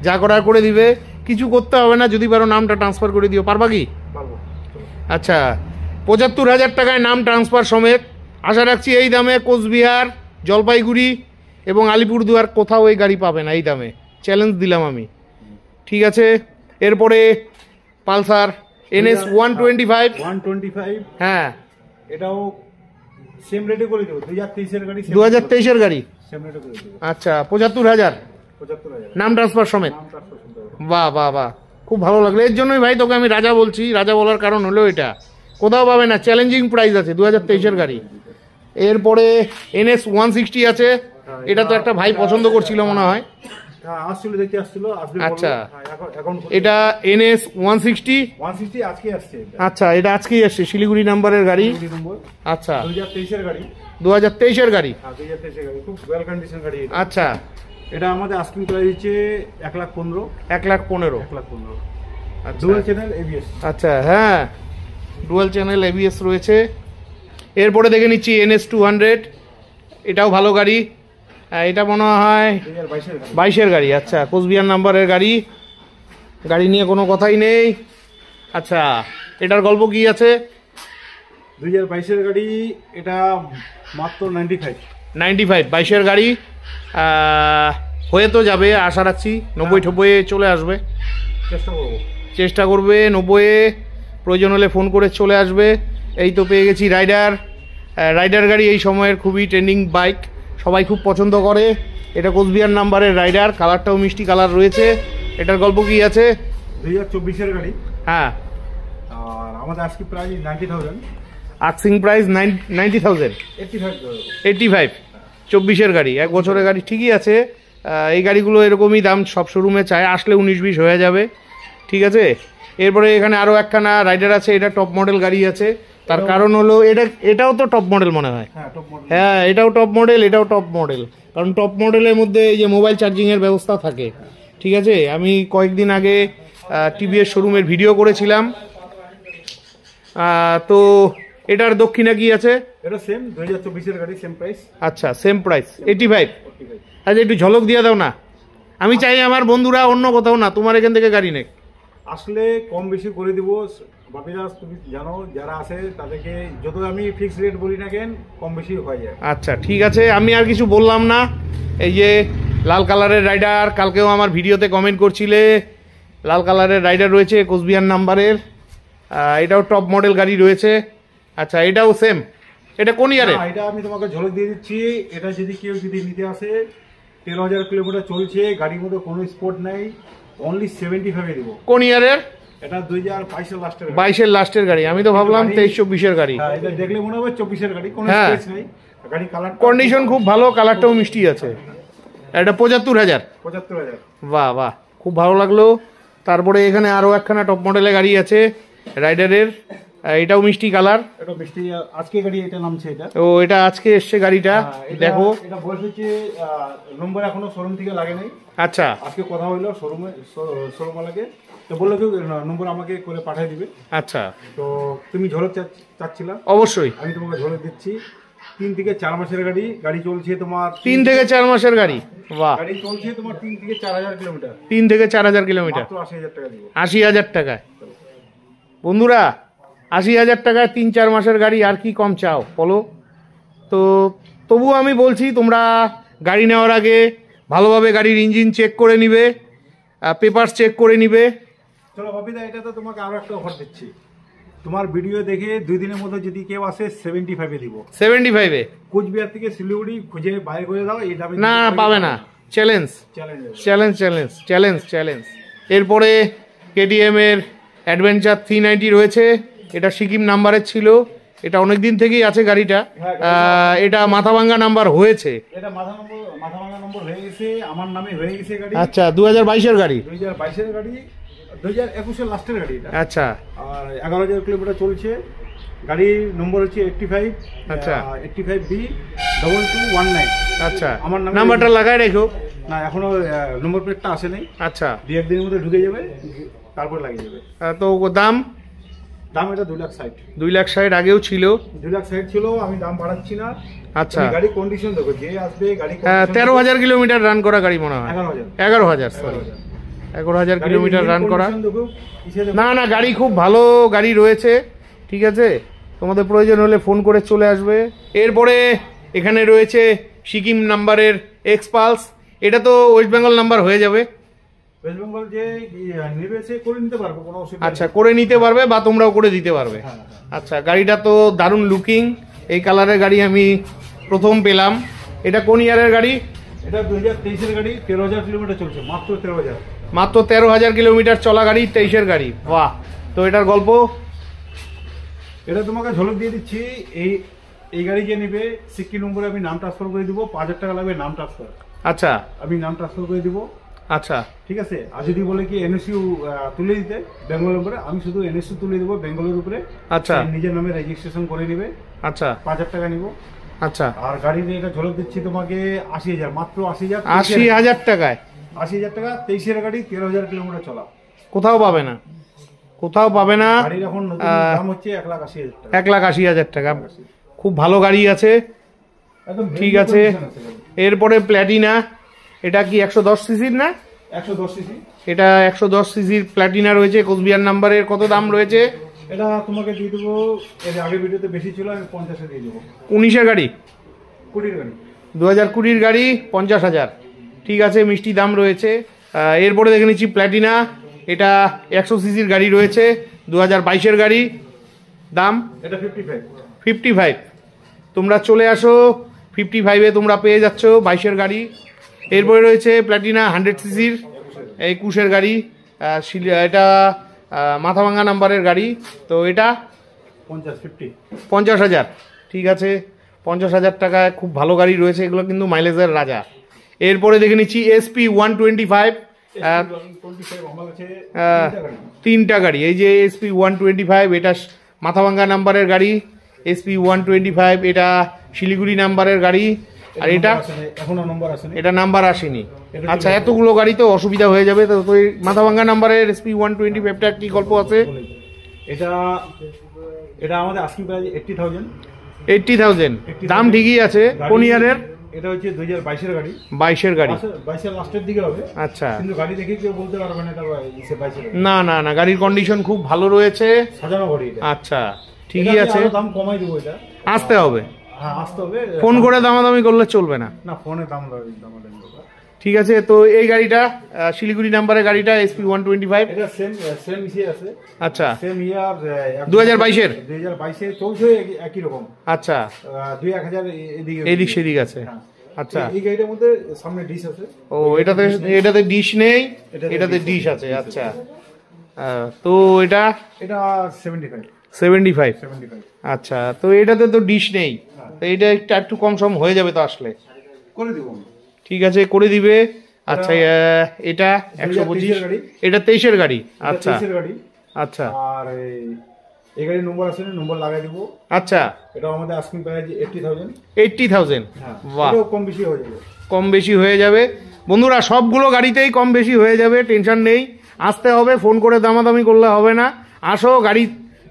যা করার করে দিবে, কিছু করতে হবে না। যদি পারো নামটা ট্রান্সফার করে দিও, পারবা কি? পারবো। চলো। আচ্ছা, 75,000 টাকায় নাম ট্রান্সফার সমেত। আশা রাখছি এই দামে কোচবিহার, জলপাইগুড়ি এবং আলিপুরদুয়ার কোথাও এই গাড়ি পাবে না এই দামে। চ্যালেঞ্জ দিলাম আমি, ঠিক আছে। এরপরে পালসার NS 125। 125। হ্যাঁ, এটাও সেম রেটে করে দেবো। 2023 এর গাড়ি। 2023-এর গাড়ি। সেম রেটে করে দেবো। আচ্ছা, 75,000 75,000। নাম ট্রান্সফার সমেত। নাম ট্রান্সফার শুনতে হবে। বাহ বাহ বাহ, খুব ভালো লাগলো। এর জন্যই ভাই তোকে আমি রাজা বলছি। রাজা বলার কারণ হলো এটা কোথাও পাবে না, চ্যালেঞ্জিং প্রাইস আছে 2023-এর গাড়ি। এরপরে NS 160 আছে। এটা তো একটা ভাই পছন্দ করছিল মনে হয়। হ্যাঁ, আসছিল, দেখতে আসছিল, আসবে বললো। আচ্ছা। হ্যাঁ, এখন এটা NS 160। 160 আজকে আসছে এটা। আচ্ছা, এটা আজকেই আসছে, শিলিগুড়ি নাম্বারের গাড়ি। কুড়ি নম্বর। আচ্ছা, 2023 এর গাড়ি। 2023-এর গাড়ি। হ্যাঁ, 2023 এর গাড়ি, খুব ওয়েল কন্ডিশন গাড়ি এটা। আচ্ছা, এটা আমাদের আস্কিং প্রাইস হচ্ছে 1,15,000। 1,15,000। 1,15,000। আচ্ছা। Dual channel ABS। আচ্ছা, হ্যাঁ, ডুয়াল চ্যানেল ABS রয়েছে। এরপরে দেখে নিচ্ছি NS 200। এটাও ভালো গাড়ি। এটা মনে হয় 2022 এর গাড়ি। 22-এর গাড়ি। আচ্ছা, কোচবিহার নাম্বারের গাড়ি। গাড়ি নিয়ে কোনো কথাই নেই। আচ্ছা, এটার গল্প কি আছে? 2022 এর গাড়ি। এটা মাত্র 95। 95, 22-এর গাড়ি। হয়ে তো যাবে আশা রাখছি, 90-90-এ চলে আসবে। চেষ্টা করবো। চেষ্টা করবে 90-এ, প্রয়োজন হলে ফোন করে চলে আসবে। এই তো পেয়ে গেছি রাইডার। রাইডার গাড়ি এই সময়ের খুবই ট্রেন্ডিং বাইক, সবাই খুব পছন্দ করে। এটা কোচবিহার নাম্বারের রাইডার, কালারটাও মিষ্টি কালার রয়েছে। এটার গল্প কি আছে? 2024 এর গাড়ি। হ্যাঁ, আর আমাদের আজকে প্রাইস 90,000। Asking price 90,000। 85, 24-এর গাড়ি, 1 বছরের গাড়ি, ঠিকই আছে। এই গাড়িগুলো এরকমই দাম সব শোরুমে চায়, আসলে 19-20 হয়ে যাবে, ঠিক আছে। এরপরে এখানে আরও একখানা রাইডার আছে। এটা টপ মডেল গাড়ি আছে, তার কারণ হলো এটাও তো টপ মডেল মনে হয়। হ্যাঁ, টপ মডেল। হ্যাঁ, এটাও টপ মডেল, এটাও টপ মডেল। কারণ টপ মডেলের মধ্যে এই যে মোবাইল চার্জিংয়ের ব্যবস্থা থাকে, ঠিক আছে। আমি কয়েকদিন আগে TVS শোরুমের ভিডিও করেছিলাম। তো এটার দক্ষিণে কি আছে? এটা সেম 2024 এর গাড়ি, সেম প্রাইস। আচ্ছা, সেম প্রাইস 85। আচ্ছা, একটু ঝলক দিয়ে দাও না। আমি চাই আমার বন্ধুরা অন্য কোথাও না, তোমার এখান থেকে গাড়ি নেক। আসলে কম বেশি করে দিব বাপিরা, তুমি জানো যারা আছে তাদেরকে যত আমি ফিক্স রেট বলি না কেন, কম বেশি হয়ে যায়। আচ্ছা, ঠিক আছে, আমি আর কিছু বললাম না। এই যে লাল কালারের রাইডার, কালকেও আমার ভিডিওতে কমেন্ট করছিলে, লাল কালারের রাইডার রয়েছে কোচবিহার নাম্বারের। এটাও টপ মডেল গাড়ি রয়েছে। আচ্ছা, এটাও সেম। এটা কোন ইয়ারে? এটা আমি তোমাকে ঝলক দিয়ে দিচ্ছি। এটা যদি কেউ নিতে আসে, 13,000 কিলোমিটার চলছে, গাড়ির মধ্যে কোনো স্পোর্ট নাই, অনলি 75 দিব। কোন ইয়ারের? এটা 2022 লাস্টের 22-এর লাস্টের গাড়ি। আমি তো ভাবলাম 23-24-এর গাড়ি। হ্যাঁ, এটা দেখলে মনে হবে 24-এর গাড়ি, কোনো হ্যাঁ। স্পেস নাই। গাড়ি কালার কন্ডিশন খুব ভালো, কালারটাও মিষ্টি আছে। এটা 75,000। 75,000। বাহ বাহ, খুব ভালো লাগলো। তারপরে এখানে আরো একখানা টপ মডেলের গাড়ি আছে রাইডারের, এটাও মিষ্টি কালার। এটা মিষ্টি, আজকে গাড়ি এটা নামছে। এটা ও, এটা আজকে এসছে গাড়িটা। দেখো, এটা বয়স হচ্ছে, নম্বর এখনো শোরুম থেকে লাগে নাই। আচ্ছা, আজকে কথা হইলো শোরুমওয়ালাকে, তো বললো কেউ নম্বর আমাকে করে পাঠিয়ে দিবে। আচ্ছা, তো তুমি ঝলক চাচ্ছিলা, অবশ্যই আমি তোমাকে ঝলক দিচ্ছি। 3 থেকে 4 মাসের গাড়ি। গাড়ি চলছে তোমার 3 থেকে 4 মাসের গাড়ি। বাহ, গাড়ি চলছে তোমার 3 থেকে 4,000 কিলোমিটার। 3 থেকে 4,000 কিলোমিটার, মাত্র 80,000 টাকা দিব। 80,000 টাকায়। বন্ধুরা, 80,000 টাকায় 3-4 মাসের গাড়ি, আর কি কম চাও বলো? তো তবুও আমি বলছি, তোমরা গাড়ি নেওয়ার আগে ভালোভাবে গাড়ির ইঞ্জিন চেক করে নিবে, পেপারস চেক করে নিবে। চলো বাপিদা, এটা তো তোমাকে আরো একটা অফার দিচ্ছি। তোমার ভিডিও দেখে 2 দিনের মধ্যে যদি কেউ আসে 75-এ দিব। 75-এ? কোচবিহার থেকে শিলিগুড়ি খুঁজে বাইরে করে দাও, এই দামে না, পাবে না। Challenge challenge challenge challenge challenge. এরপরে কেটিএম এর অ্যাডভেঞ্চার 390 রয়েছে। এটা সিকিম নাম্বারের ছিল, এটা অনেক দিন থেকেই আছে গাড়িটা। এটা মাথাভাঙ্গা নাম্বার হয়েছে। এটা মাথাভাঙ্গা নম্বর হয়ে গেছে, আমার নামে হয়ে গেছে গাড়ি। আচ্ছা, 2022-এর গাড়ি। 2022-এর গাড়ি, 2021-এর লাস্টের গাড়ি এটা। আচ্ছা, আর 11,000 কিলোমিটার চলছে। গাড়ির নম্বর হচ্ছে 85। আচ্ছা, 85B2219। আচ্ছা, আমার নাম্বারটা লাগায় রেখো। না, এখনো নম্বর প্লেটটা আসে নাই। আচ্ছা, 2-1 দিনের মধ্যে ঢুকে যাবে, তারপর লাগিয়ে যাবে। তো দাম? দাম এটা 2,60,000। 2,60,000 আগেও ছিল। 2,60,000 ছিল, আমি দাম বাড়াচ্ছি না। আচ্ছা, গাড়ি কন্ডিশন দেখো, যে আসবে গাড়ি 13,000 কিলোমিটার রান করা গাড়ি মনে হয়। 11,000, সরি, 11,000 কিলোমিটার রান করা। না না, গাড়ি খুব ভালো গাড়ি রয়েছে, ঠিক আছে। তোমাদের প্রয়োজন হলে ফোন করে চলে আসবে। এরপরে এখানে রয়েছে সিকিম নাম্বারের এক্সপালস। এটা তো ওয়েস্ট বেঙ্গল নাম্বার হয়ে যাবে। ওয়েস্ট বেঙ্গল যে নেবে সে করে নিতে পারবে, কোনো অসুবিধা আচ্ছা, করে নিতে পারবে বা তোমরাও করে দিতে পারবে। আচ্ছা, গাড়িটা তো দারুণ লুকিং। এই কালারের গাড়ি আমি প্রথম পেলাম। এটা কোন ইয়ারের গাড়ি? এটা 2023-এর গাড়ি, 13,000 কিলোমিটার চলছে, মাত্র 13,000। মাত্র 13,000 কিলোমিটার চলা গাড়ি, 23-এর গাড়ি। বাহ, তো এটার গল্প? এটা তোমাকে ঝলক দিয়ে দিচ্ছি। এই গাড়ি যে নেবে, সিকিম নম্বরে আমি নাম ট্রান্সফার করে দিব। 5,000 টাকা লাগবে নাম ট্রান্সফার। আচ্ছা, আমি নাম ট্রান্সফার করে দিব। আচ্ছা, ঠিক আছে। আর যদি বলে কি এনএসইউ তুলে দিতে বেঙ্গলের উপরে, আমি শুধু এনএসইউ তুলে দেবো বেঙ্গলের উপরে। আচ্ছা, নিজের নামে রেজিস্ট্রেশন করে নেবে। আচ্ছা, 5,000 টাকা নিব। আচ্ছা। আর গাড়ির এটা ঝলক দিচ্ছি তোমাকে 80,000, মাত্র 80,000। 80,000 টাকায়? 80,000 টাকা, 23-এর গাড়ি, 13,000 কিলোমিটার চলা। কোথাও পাবে না, কোথাও পাবে না। গাড়ির এখন নতুন দাম হচ্ছে 1,80,000 টাকা। 1,80,000 টাকা। খুব ভালো গাড়ি আছে, একদম ঠিক আছে। এরপরে প্ল্যাটিনা, এটা কি 110 সিসির না? 110 সিসি। এটা 110 সিসির প্ল্যাটিনা রয়েছে, কোচবিহার নাম্বারের। কত দাম রয়েছে? এটা তোমাকে দিয়ে দেবো, এর আগের ভিডিওতে বেশি ছিল, আমি 50-এ দিয়ে দেবো। 19-এর গাড়ি? 20-এর গাড়ি। 2020-এর গাড়ি, 50,000। ঠিক আছে, মিষ্টি দাম রয়েছে। এরপরে দেখে নিচ্ছি প্ল্যাটিনা। এটা 100 সিসির গাড়ি রয়েছে, 2022-এর গাড়ি। দাম? এটা 55। 55। তোমরা চলে আসো, 55-এ তোমরা পেয়ে যাচ্ছ 22-এর গাড়ি। এরপরে রয়েছে প্ল্যাটিনা 100 সিসির, 21-এর গাড়ি। এটা মাথাভাঙ্গা নাম্বারের গাড়ি। তো এটা 50,000। ঠিক আছে, 50,000 টাকায় খুব ভালো গাড়ি রয়েছে। এগুলো কিন্তু মাইলেজের রাজা। এরপরে দেখে নিচ্ছি SP 125। 3টা গাড়ি। এই যে SP 125, এটা মাথাভাঙ্গা নাম্বারের গাড়ি। SP 125, এটা শিলিগুড়ি নাম্বারের গাড়ি। আর এটা এখনো নম্বর আসেনি, এটা নাম্বার আসেনি। আচ্ছা, এতগুলো গাড়ি তো অসুবিধা হয়ে যাবে। তো মাথাভাঙ্গা নাম্বারের SP 125টা কি গল্প আছে? এটা আমাদের আস্কিং প্রাইস 80,000। 80,000 দাম ঠিকই আছে। কোন ইয়ারের? এটা হচ্ছে 2022-এর গাড়ি। 22-এর গাড়ি? 22-এর লাস্টের দিকে হবে। আচ্ছা, কিন্তু গাড়ি দেখে কেউ বলতে পারবে না এটা 22-এর। না না না, গাড়ির কন্ডিশন খুব ভালো রয়েছে, সাজানো গাড়ি এটা। আচ্ছা, ঠিকই আছে। দাম কমাই দেবো, এটা আসতে হবে। হ্যাঁ, আসতে হবে। ফোন করে দামাদামি করলে চলবে না। না, ফোনে দাম ঠিক আছে, তো এই গাড়িটা শিলিগুড়ি নাম্বারের গাড়িটা SP 125। এটা সেম ইসে আছে। আচ্ছা, সেম ইয়ার 2022-এর 2022 চলছে একই রকম। আচ্ছা, 2-1000 এদিক সেদিক আছে। হ্যাঁ। আচ্ছা, এই গাড়িটার মধ্যে সামনে ডিশ আছে। ও এটাতে ডিশ নেই, এটাতে ডিশ আছে। আচ্ছা, তো এটা 75। আচ্ছা, তো এটাতে তো ডিশ নেই, তো এটা একটু কম সম হয়ে যাবে তো আসলে? করে দিব। ঠিক আছে, করে দিবে। আচ্ছা, এটা 125, এটা 23-এর গাড়ি। আচ্ছা গাড়ি। আচ্ছা, আর এই গাড়ির নম্বর আছে, নম্বর লাগাই দিব। আচ্ছা, এটা আমাদের আস্কিং প্রাইস 80,000। 80,000, বাহ, এটাও কম বেশি হয়ে যাবে। কম বেশি হয়ে যাবে বন্ধুরা, সবগুলো গাড়িতেই কম বেশি হয়ে যাবে, টেনশন নেই। আসতে হবে, ফোন করে দামাদামি করলে হবে না। আসো, গাড়ি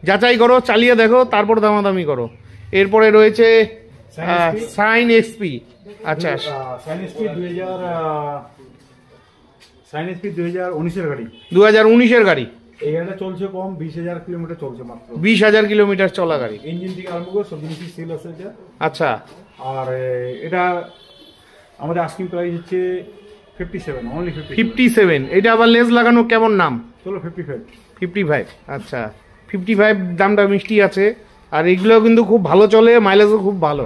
যাচাই করো, চালিয়ে দেখো, তারপর দামাদামি করো। এরপরে রয়েছে সাইন এক্সপি। আচ্ছা, সাইন এসপি 2019-এর গাড়ি। 2019-এর গাড়ি। এই গাড়িটা চলছে কম, 20,000 কিলোমিটার চলছে মাত্র। 20,000 কিলোমিটার চলা গাড়ি। ইঞ্জিন থেকে আরম্ভ করে সব জিনিসই সেল আছে এটা। আচ্ছা, আর এটা আমাদের আস্কিং প্রাইস হচ্ছে 57, অনলি 57। এটা আবার লেজ লাগানো কেমন নাম? চলো 55। 55। আচ্ছা, 55 দামটা মিষ্টি আছে, আর এগুলো কিন্তু খুব ভালো চলে, মাইলেজও খুব ভালো।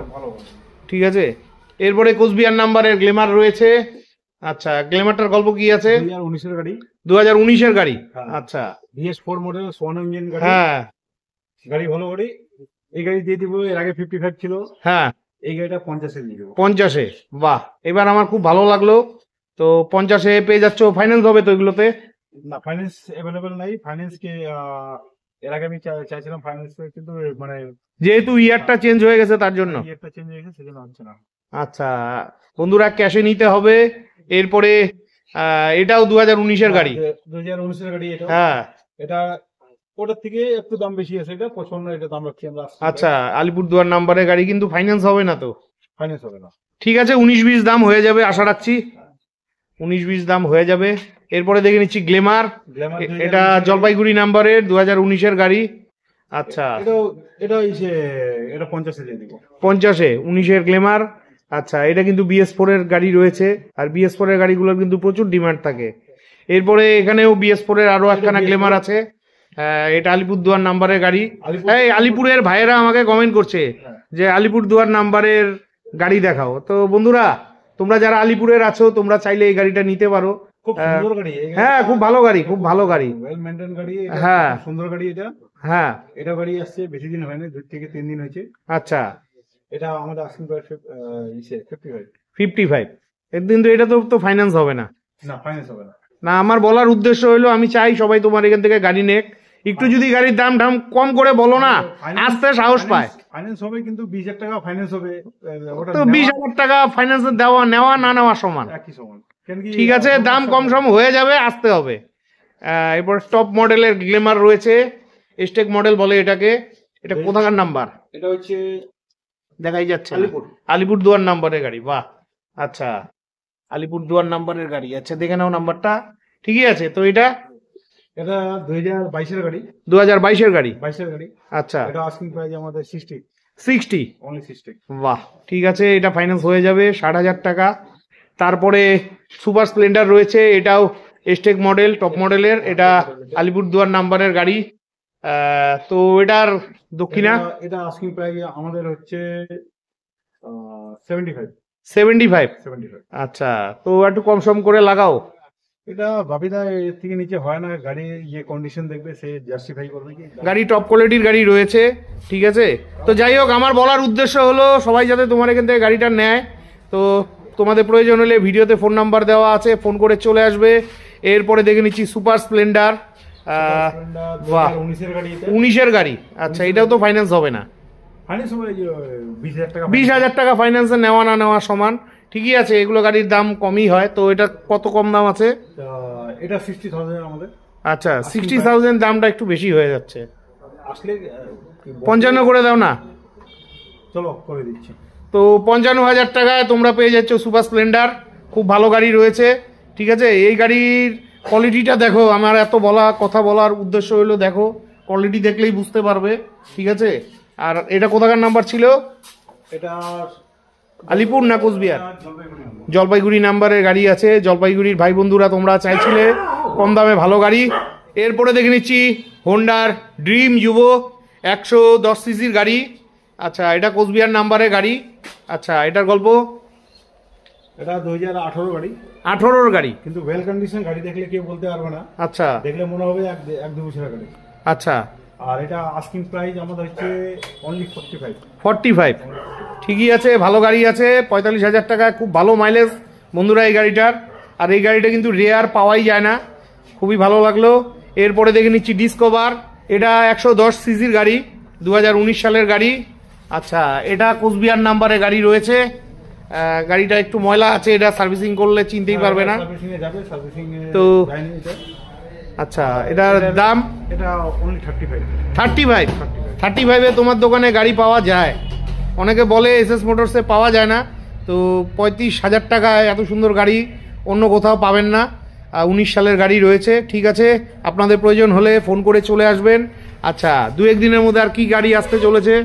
ঠিক আছে, এরপরে কোচবিহার নাম্বারের গ্ল্যামার রয়েছে। আচ্ছা, গ্ল্যামারটার গল্প কি আছে? 2019-এর গাড়ি। 2019-এর গাড়ি। আচ্ছা, BS4 মডেল, সোয়ান ইঞ্জিন গাড়ি। হ্যাঁ, গাড়ি ভালো গাড়ি। এই গাড়ি দিয়ে দিব। এর আগে 55 ছিল। হ্যাঁ, এই গাড়িটা 50-এ দিয়ে দেবো। 50-এ, বাহ, এবার আমার খুব ভালো লাগলো। তো 50-এ পেয়ে যাচ্ছ, ফাইন্যান্স হবে তো এগুলোতে? না, ফাইন্যান্স অ্যাভেলেবেল নাই। ফাইন্যান্স কে এর আগে আমি চাইছিলাম ফাইন্যান্স, কিন্তু মানে যেহেতু ইয়ারটা চেঞ্জ হয়ে গেছে তার জন্য। একটা চেঞ্জ হয়ে গেছে, সেজন্য হচ্ছে না। আচ্ছা বন্ধুরা, ক্যাশে নিতে হবে। এরপরে এটাও 2019-এর গাড়ি। 2019-এর গাড়ি এটা। হ্যাঁ, এটা ওটার থেকে একটু দাম বেশি আছে। এটা 55, এটা দাম রাখছি আমরা। আচ্ছা, আলিপুরদুয়ার নাম্বারের গাড়ি, কিন্তু ফাইন্যান্স হবে না তো? ফাইন্যান্স হবে না। ঠিক আছে, 19-20 দাম হয়ে যাবে আশা রাখছি, 19-20 দাম হয়ে যাবে। এরপরে দেখে নিচ্ছি গ্ল্যামার। এটা জলপাইগুড়ি নাম্বারের 2019-এর গাড়ি। আচ্ছা, এটা 50-এ দিয়ে দিব। 50-এ 19-এর গ্ল্যামার। আচ্ছা, এটা কিন্তু BS4-এর গাড়ি রয়েছে, আর BS4-এর গাড়িগুলোর কিন্তু প্রচুর ডিমান্ড থাকে। এরপরে এখানেও BS4-এর আরো একখানা গ্ল্যামার আছে। এটা আলিপুরদুয়ার নাম্বারের গাড়ি। এই আলিপুরের ভাইয়েরা আমাকে কমেন্ট করছে যে আলিপুরদুয়ার নাম্বারের গাড়ি দেখাও। তো বন্ধুরা, তোমরা যারা আলিপুরের আছো, তোমরা চাইলে এই গাড়িটা নিতে পারো। খুব সুন্দর গাড়ি। হ্যাঁ, খুব ভালো গাড়ি, খুব ভালো গাড়ি, ওয়েল মেইনটেইন গাড়ি। হ্যাঁ, সুন্দর গাড়ি এটা। হ্যাঁ, এটা গাড়ি আসছে বেশি দিন হয়নি, 2 থেকে 3 দিন হয়েছে। আচ্ছা, এটা আমাদের আস্কিং প্রাইস 55। 55। কিন্তু এটা তো ফাইন্যান্স হবে না? না, ফাইন্যান্স হবে না। না, আমার বলার উদ্দেশ্য হলো, আমি চাই সবাই তোমার এখান থেকে গাড়ি নেক। একটু যদি গাড়ির দাম কম করে বলো না, আসতে সাহস পায়। ফাইন্যান্স হবে, কিন্তু 20,000 টাকা ফাইন্যান্স হবে। তো 20,000 টাকা ফাইন্যান্স নেওয়া না নেওয়া সমান। একই সমান। ঠিক আছে, দাম কম সম হয়ে যাবে, আসতে হবে। এরপর টপ মডেলের গ্ল্যামার রয়েছে, স্টেক মডেল বলে এটাকে। এটা কোথাকার নাম্বার? এটা হচ্ছে দেখাই যাচ্ছে না। আলিপুরদুয়ার নাম্বারের গাড়ি, বাহ। আচ্ছা, আলিপুরদুয়ার নাম্বারের গাড়ি। আচ্ছা, দেখে নাও নাম্বারটা। ঠিকই আছে। তো এটা 2022-এর গাড়ি। 2022-এর গাড়ি। 22-এর গাড়ি। আচ্ছা, এটা আস্কিং প্রাইস আমাদের 60। অনলি 60। বাহ, ঠিক আছে, এটা ফাইন্যান্স হয়ে যাবে 60,000 টাকা। তারপরে সুপার স্প্লেন্ডার রয়েছে, এটাও স্টেক মডেল, টপ মডেলের। এটা আলিপুরদুয়ার নাম্বারের গাড়ি। তো এটার দক্ষিণা? এটা আস্কিং প্রাইস আমাদের হচ্ছে 75। 75। আচ্ছা, তো একটু কম সম করে লাগাও। এটা বাপিদা এর থেকে নিচে হয় না। গাড়ি যে কন্ডিশন দেখবে, সে জাস্টিফাই করবে কি। গাড়ি টপ কোয়ালিটির গাড়ি রয়েছে। ঠিক আছে, তো যাই হোক, আমার বলার উদ্দেশ্য হলো সবাই যাতে তোমার এখান থেকে গাড়িটা নেয়। তো তোমাদের প্রয়োজন হলে ভিডিওতে ফোন নাম্বার দেওয়া আছে, ফোন করে চলে আসবে। এরপরে দেখে নিচ্ছি সুপার স্প্লেন্ডার। 19-এর গাড়ি। আচ্ছা, এটাও তো ফাইন্যান্স হবে না? 20,000 টাকা ফাইন্যান্সে নেওয়া না নেওয়া সমান। ঠিকই আছে, এগুলো গাড়ির দাম কমই হয়। তো এটা কত কম দাম আছে? এটা 60,000 আমাদের। আচ্ছা, 60,000 দামটা একটু বেশি হয়ে যাচ্ছে। আসলে 55 করে দাও না? চলো, করে দিচ্ছি। তো 55,000 টাকায় তোমরা পেয়ে যাচ্ছ সুপার স্প্লেন্ডার। খুব ভালো গাড়ি রয়েছে। ঠিক আছে, এই গাড়ির কোয়ালিটিটা দেখো। আমার এত কথা বলার উদ্দেশ্য হলো, দেখো কোয়ালিটি দেখলেই বুঝতে পারবে। ঠিক আছে, আর এটা কোথাকার নাম্বার ছিল? এটা আলিপুর না কোচবিহার? জলপাইগুড়ি নম্বর। জলপাইগুড়ি নাম্বারের গাড়ি আছে। জলপাইগুড়ির ভাই বন্ধুরা তোমরা চাইছিলে কম দামে ভালো গাড়ি। এরপরে দেখে নিচ্ছি হোন্ডার ড্রিম ইউভো 110 সিসির গাড়ি। আচ্ছা, এটা কোচবিহার নাম্বারের গাড়ি। আচ্ছা, এটার গল্প? এটা 2018 গাড়ি, 18-র গাড়ি, কিন্তু ওয়েল কন্ডিশন গাড়ি দেখলে কেউ বলতে পারবে না, আচ্ছা দেখলে মনে হবে এক দু বছরের গাড়ি। আচ্ছা, আর এটা আস্কিং প্রাইস আমাদের হচ্ছে অনলি 45। 45 ঠিকই আছে, ভালো গাড়ি আছে। 45,000 টাকা, খুব ভালো মাইলেজ বন্ধুরা এই গাড়িটার। আর এই গাড়িটা কিন্তু রেয়ার পাওয়াই যায় না, খুবই ভালো লাগলো। এরপরে দেখে নিচ্ছি ডিসকভার, এটা 110 সিসির গাড়ি, 2019 সালের গাড়ি। আচ্ছা, এটা কোচবিহার নাম্বারে গাড়ি রয়েছে। গাড়িটা একটু ময়লা আছে, এটা সার্ভিসিং করলে চিনতেই পারবে না। সার্ভিসিং এ যাবে, সার্ভিসিং তো যায়নি এটা। আচ্ছা, এটার দাম? এটা অনলি 35। 35-এ তোমার দোকানে গাড়ি পাওয়া যায়। অনেকে বলে এসএস মোটরসে পাওয়া যায় না, তো 35,000 টাকায় এত সুন্দর গাড়ি অন্য কোথাও পাবেন না। 19 সালের গাড়ি রয়েছে। ঠিক আছে, আপনাদের প্রয়োজন হলে ফোন করে চলে আসবেন। আচ্ছা, 2-1 দিনের মধ্যে আর কি গাড়ি আসতে চলেছে?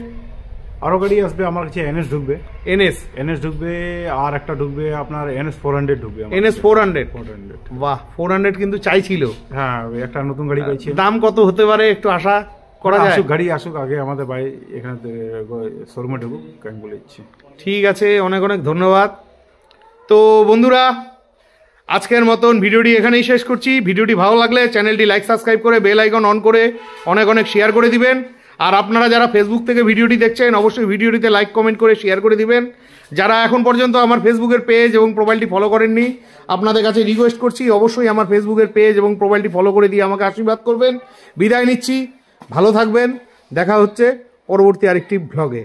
আরো গাড়ি আসবে আমার কাছে, এনএস ঢুকবে, এনএস ঢুকবে, আর একটা ঢুকবে আপনার NS 400 ঢুকবে। NS 400? বাহ, 400 কিন্তু চাইছিল। হ্যাঁ, একটা নতুন গাড়ি পাইছি। দাম কত হতে পারে একটু আশা করা যায়? গাড়ি আসুক আগে, আমাদের ভাই এখানে শোরুমে ঢুকুক, আমি বলে দিচ্ছি। ঠিক আছে, অনেক অনেক ধন্যবাদ। তো বন্ধুরা, আজকের মতন ভিডিওটি এখানেই শেষ করছি। ভিডিওটি ভালো লাগলে চ্যানেলটি লাইক সাবস্ক্রাইব করে বেল আইকন অন করে অনেক অনেক শেয়ার করে দিবেন। আর আপনারা যারা ফেসবুক থেকে ভিডিওটি দেখছেন অবশ্যই ভিডিওটিতে লাইক কমেন্ট করে শেয়ার করে দিবেন। যারা এখন পর্যন্ত আমার ফেসবুকের পেজ এবং প্রোফাইলটি ফলো করেননি, আপনাদের কাছে রিকোয়েস্ট করছি অবশ্যই আমার ফেসবুকের পেজ এবং প্রোফাইলটি ফলো করে দিয়ে আমাকে আশীর্বাদ করবেন। বিদায় নিচ্ছি, ভালো থাকবেন, দেখা হচ্ছে পরবর্তী আরেকটি ব্লগে।